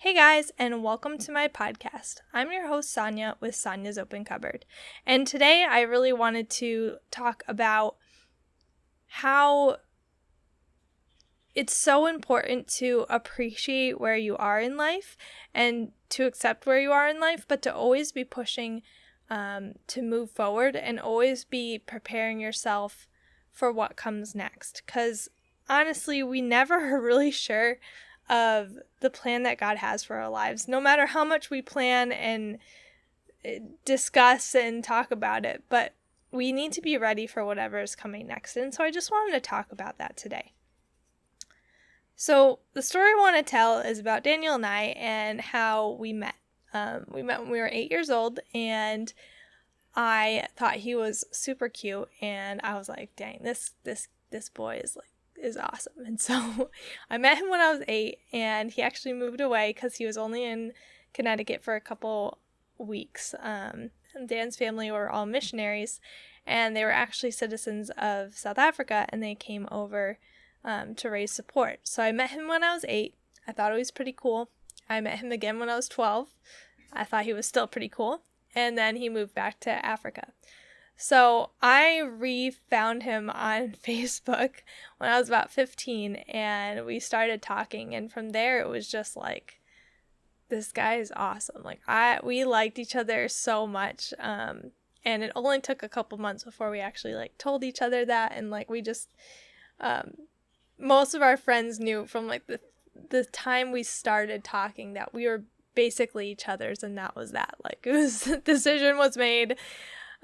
Hey guys, and welcome to my podcast. I'm your host, Sonya, with Sonya's Open Cupboard. And today I really wanted to talk about how it's so important to appreciate where you are in life and to accept where you are in life, but to always be pushing to move forward and always be preparing yourself for what comes next. Because honestly, we never are really sure of the plan that God has for our lives, no matter how much we plan and discuss and talk about it, but we need to be ready for whatever is coming next. And so I just wanted to talk about that today. So the story I want to tell is about Daniel and I and how we met. We met when we were 8 years old, and I thought he was super cute, and I was like, dang, this boy is awesome. And so I met him when I was 8, and he actually moved away because he was only in Connecticut for a couple weeks. Dan's family were all missionaries, and they were actually citizens of South Africa, and they came over to raise support. So I met him when I was 8. I thought he was pretty cool. I met him again when I was 12. I thought he was still pretty cool. And then he moved back to Africa. So I re-found him on Facebook when I was about 15, and we started talking, and from there it was just like, this guy is awesome. We liked each other so much, and it only took a couple months before we actually told each other that, and we just most of our friends knew from the time we started talking that we were basically each other's, and that was that. It was, decision was made.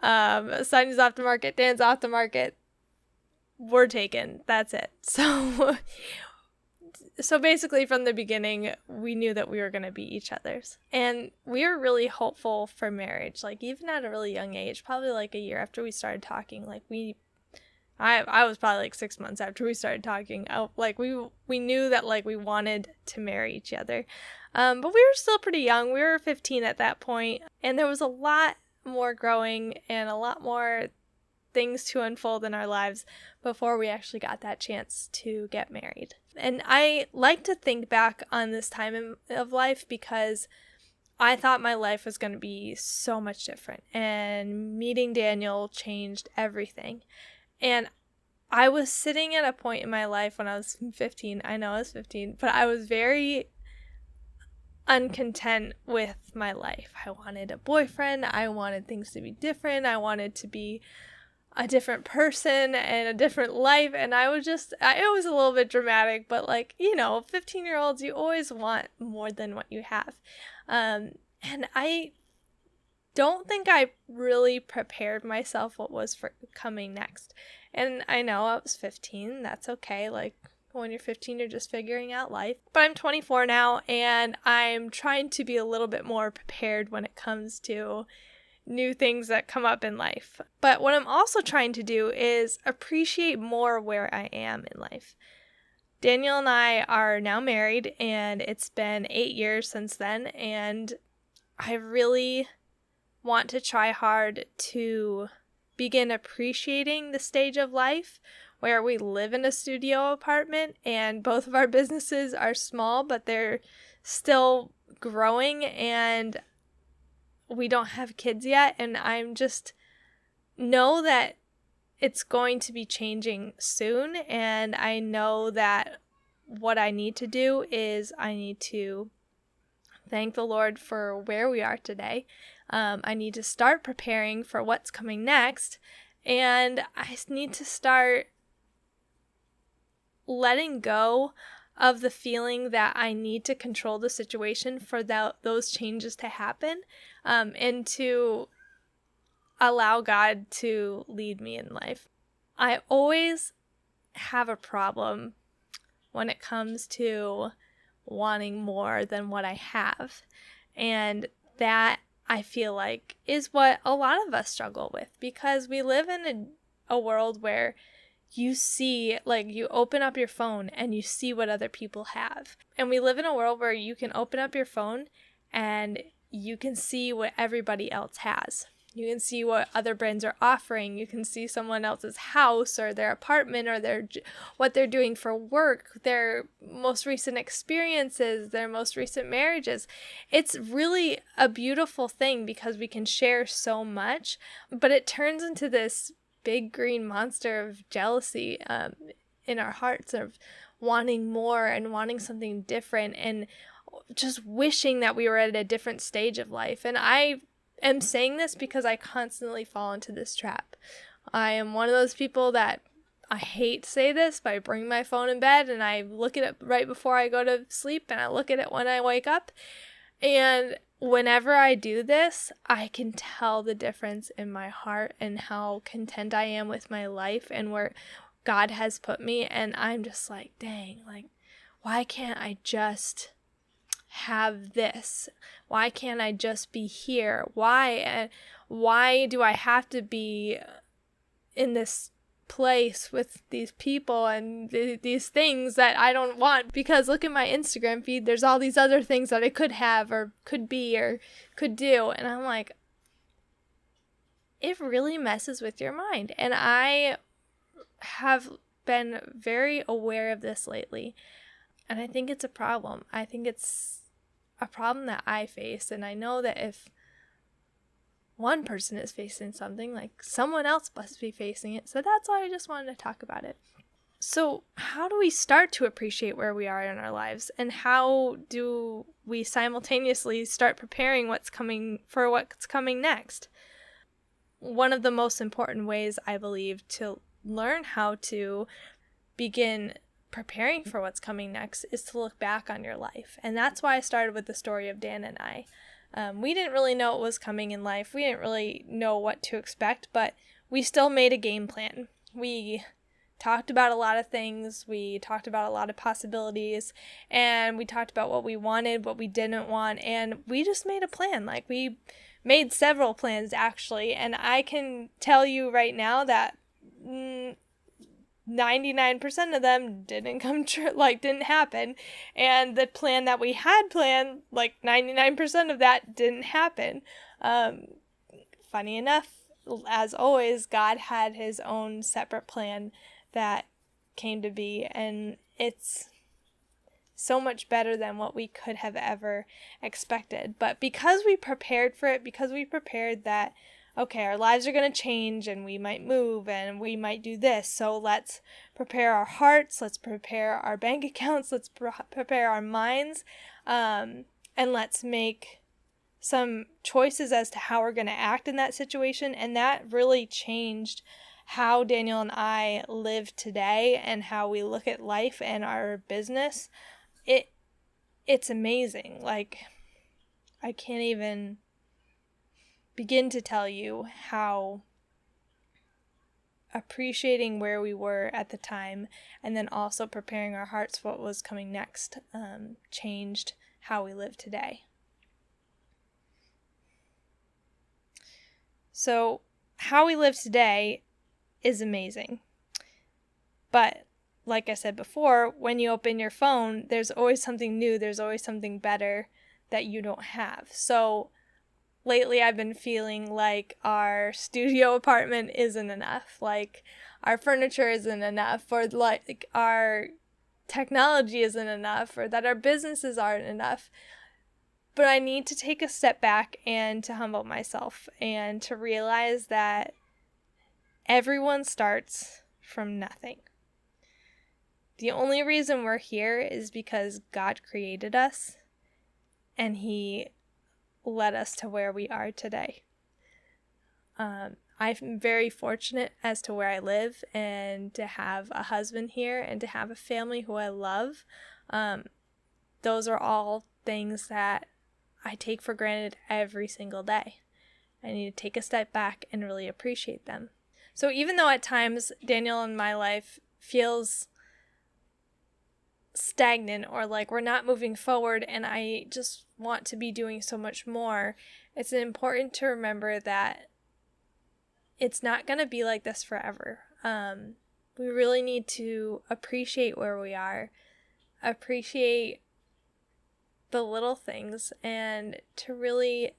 Sonya's off the market, Dan's off the market, we're taken, that's it. So basically from the beginning, we knew that we were going to be each other's, and we were really hopeful for marriage, even at a really young age, probably a year after we started talking. I was probably 6 months after we started talking. We knew that we wanted to marry each other, but we were still pretty young. We were 15 at that point, and there was a lot more growing and a lot more things to unfold in our lives before we actually got that chance to get married. And I like to think back on this time of life because I thought my life was going to be so much different, and meeting Daniel changed everything. And I was sitting at a point in my life when I was 15. I know I was 15, but I was very uncontent with my life. I wanted a boyfriend. I wanted things to be different. I wanted to be a different person and a different life. And it was a little bit dramatic, but 15-year-olds, you always want more than what you have. And I don't think I really prepared myself what was for coming next. And I know I was 15. That's okay. When you're 15, you're just figuring out life. But I'm 24 now, and I'm trying to be a little bit more prepared when it comes to new things that come up in life. But what I'm also trying to do is appreciate more where I am in life. Daniel and I are now married, and it's been 8 years since then, and I really want to try hard to begin appreciating the stage of life where we live in a studio apartment, and both of our businesses are small, but they're still growing, and we don't have kids yet, and I'm just know that it's going to be changing soon, and I know that what I need to do is I need to thank the Lord for where we are today. I need to start preparing for what's coming next, and I need to start letting go of the feeling that I need to control the situation for those changes to happen, and to allow God to lead me in life. I always have a problem when it comes to wanting more than what I have, and that I feel like is what a lot of us struggle with, because we live in a world where you see, you open up your phone and you see what other people have. And we live in a world where you can open up your phone and you can see what everybody else has. You can see what other brands are offering. You can see someone else's house or their apartment or what they're doing for work, their most recent experiences, their most recent marriages. It's really a beautiful thing because we can share so much, but it turns into this big green monster of jealousy in our hearts, of wanting more and wanting something different and just wishing that we were at a different stage of life. And I am saying this because I constantly fall into this trap. I am one of those people that, I hate to say this, but I bring my phone in bed and I look at it right before I go to sleep and I look at it when I wake up. And whenever I do this, I can tell the difference in my heart and how content I am with my life and where God has put me. And I'm just like, dang, like, why can't I just have this? Why can't I just be here? Why do I have to be in this place with these people and these things that I don't want? Because look at my Instagram feed, there's all these other things that I could have or could be or could do. And I'm like, it really messes with your mind. And I have been very aware of this lately. And I think it's a problem. I think it's a problem that I face. And I know that if one person is facing something, like someone else must be facing it. So that's why I just wanted to talk about it. So how do we start to appreciate where we are in our lives? And how do we simultaneously start preparing what's coming next? One of the most important ways, I believe, to learn how to begin preparing for what's coming next is to look back on your life. And that's why I started with the story of Dan and I. We didn't really know what was coming in life. We didn't really know what to expect, but we still made a game plan. We talked about a lot of things. We talked about a lot of possibilities, and we talked about what we wanted, what we didn't want, and we just made a plan. Like, we made several plans, actually, and I can tell you right now that 99% of them didn't come true, didn't happen. And the plan that we had planned, 99% of that didn't happen. Funny enough, as always, God had his own separate plan that came to be, and it's so much better than what we could have ever expected. But because we prepared for it, because we prepared that, okay, our lives are going to change and we might move and we might do this. So let's prepare our hearts, let's prepare our bank accounts, let's prepare our minds, and let's make some choices as to how we're going to act in that situation. And that really changed how Daniel and I live today and how we look at life and our business. It's amazing. I can't even begin to tell you how appreciating where we were at the time and then also preparing our hearts for what was coming next changed how we live today. So how we live today is amazing. But like I said before, when you open your phone, there's always something new, there's always something better that you don't have. So lately I've been feeling like our studio apartment isn't enough, like our furniture isn't enough, or like our technology isn't enough, or that our businesses aren't enough. But I need to take a step back and to humble myself and to realize that everyone starts from nothing. The only reason we're here is because God created us and he led us to where we are today. I'm very fortunate as to where I live and to have a husband here and to have a family who I love. Those are all things that I take for granted every single day. I need to take a step back and really appreciate them. So even though at times Daniel in my life feels stagnant or like we're not moving forward and I just want to be doing so much more, it's important to remember that it's not going to be like this forever. We really need to appreciate where we are, appreciate the little things, and to really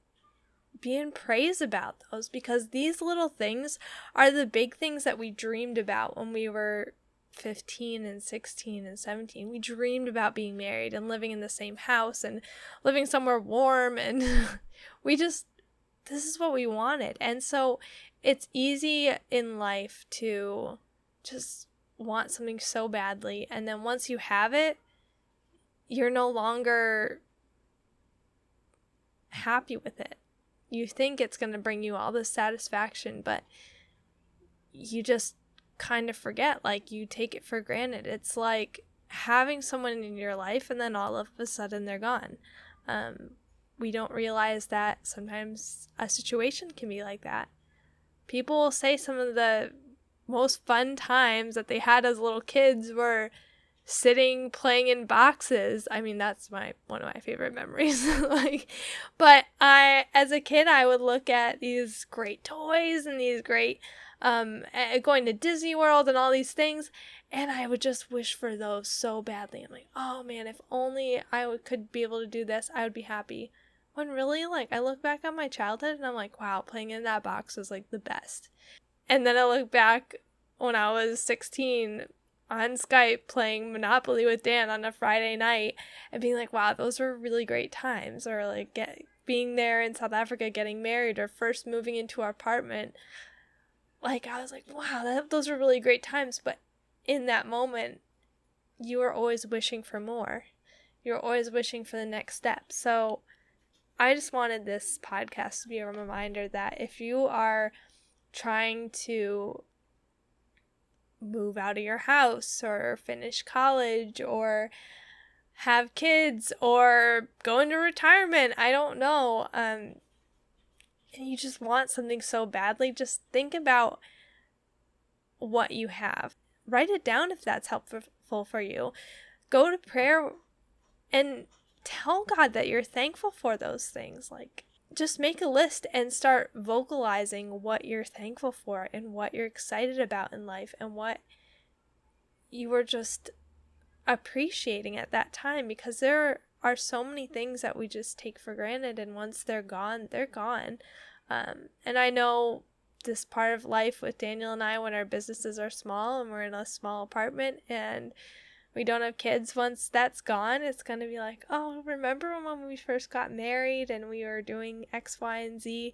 be in praise about those, because these little things are the big things that we dreamed about when we were 15 and 16 and 17. We dreamed about being married and living in the same house and living somewhere warm, and this is what we wanted. And so it's easy in life to just want something so badly, and then once you have it, you're no longer happy with it. You think it's going to bring you all this satisfaction, but you just kind of forget, like you take it for granted. It's like having someone in your life and then all of a sudden they're gone. We don't realize that sometimes a situation can be like that. People will say some of the most fun times that they had as little kids were sitting playing in boxes. I mean, that's one of my favorite memories. But as a kid, I would look at these great toys and these great going to Disney World and all these things, and I would just wish for those so badly. I'm like, oh man, if only could be able to do this, I would be happy. When really, like, I look back on my childhood and I'm like, wow, playing in that box was like the best. And then I look back when I was 16 on Skype playing Monopoly with Dan on a Friday night and being like, wow, those were really great times. Or like being there in South Africa, getting married, or first moving into our apartment. Like, I was like, wow, those were really great times. But in that moment, you were always wishing for more. You were always wishing for the next step. So I just wanted this podcast to be a reminder that if you are trying to move out of your house or finish college or have kids or go into retirement, I don't know, and you just want something so badly, just think about what you have. Write it down if that's helpful for you. Go to prayer and tell God that you're thankful for those things. Like, just make a list and start vocalizing what you're thankful for and what you're excited about in life and what you were just appreciating at that time, because there are so many things that we just take for granted, and once they're gone, they're gone. And I know this part of life with Daniel and I, when our businesses are small and we're in a small apartment and we don't have kids, once that's gone, it's going to be like, oh, remember when we first got married and we were doing X, Y, and Z?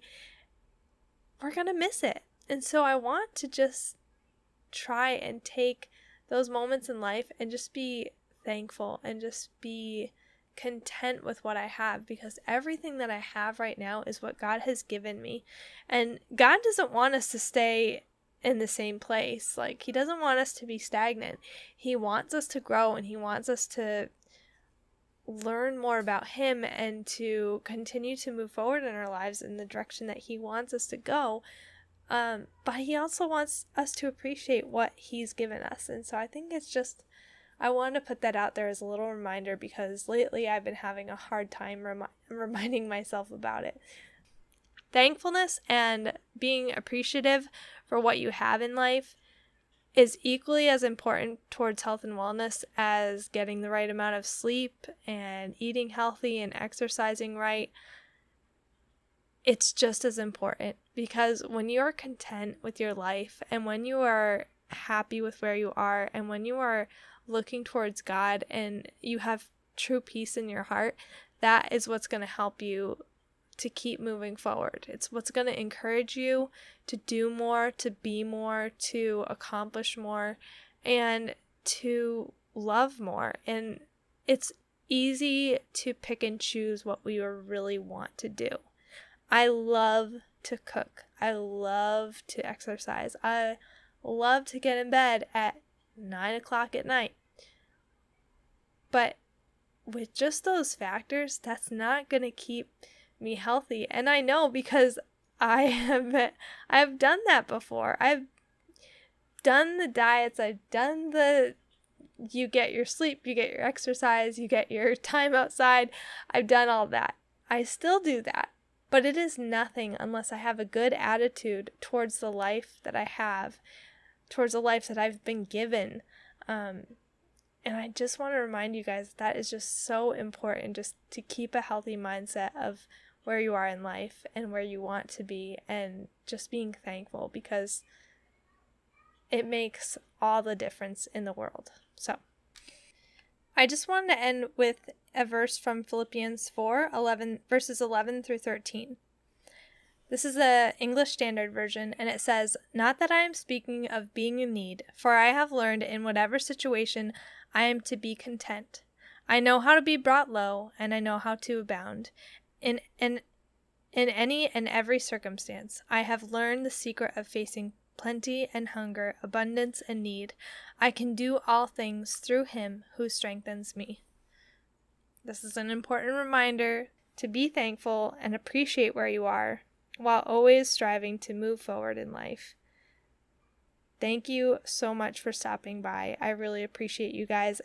We're going to miss it. And so I want to just try and take those moments in life and just be thankful and just be content with what I have, because everything that I have right now is what God has given me. And God doesn't want us to stay in the same place. Like, he doesn't want us to be stagnant. He wants us to grow, and he wants us to learn more about him and to continue to move forward in our lives in the direction that he wants us to go. But he also wants us to appreciate what he's given us. And so I think it's just, I want to put that out there as a little reminder, because lately I've been having a hard time reminding myself about it. Thankfulness and being appreciative for what you have in life is equally as important towards health and wellness as getting the right amount of sleep and eating healthy and exercising right. It's just as important, because when you are content with your life and when you are happy with where you are and when you are looking towards God and you have true peace in your heart, that is what's going to help you to keep moving forward. It's what's going to encourage you to do more, to be more, to accomplish more, and to love more. And it's easy to pick and choose what we really want to do. I love to cook. I love to exercise. I love to get in bed at 9 o'clock at night. But with just those factors, that's not going to keep me healthy. And I know, because I have done that before. I've done the diets. I've done you get your sleep, you get your exercise, you get your time outside. I've done all that. I still do that. But it is nothing unless I have a good attitude towards the life that I have, towards the life that I've been given. And I just want to remind you guys that is just so important, just to keep a healthy mindset of where you are in life and where you want to be, and just being thankful, because it makes all the difference in the world. So I just wanted to end with a verse from Philippians 4:11, verses 11 through 13. This is the English Standard Version, and it says, "Not that I am speaking of being in need, for I have learned in whatever situation I am to be content. I know how to be brought low, and I know how to abound. In any and every circumstance, I have learned the secret of facing plenty and hunger, abundance and need. I can do all things through Him who strengthens me." This is an important reminder to be thankful and appreciate where you are, while always striving to move forward in life. Thank you so much for stopping by. I really appreciate you guys.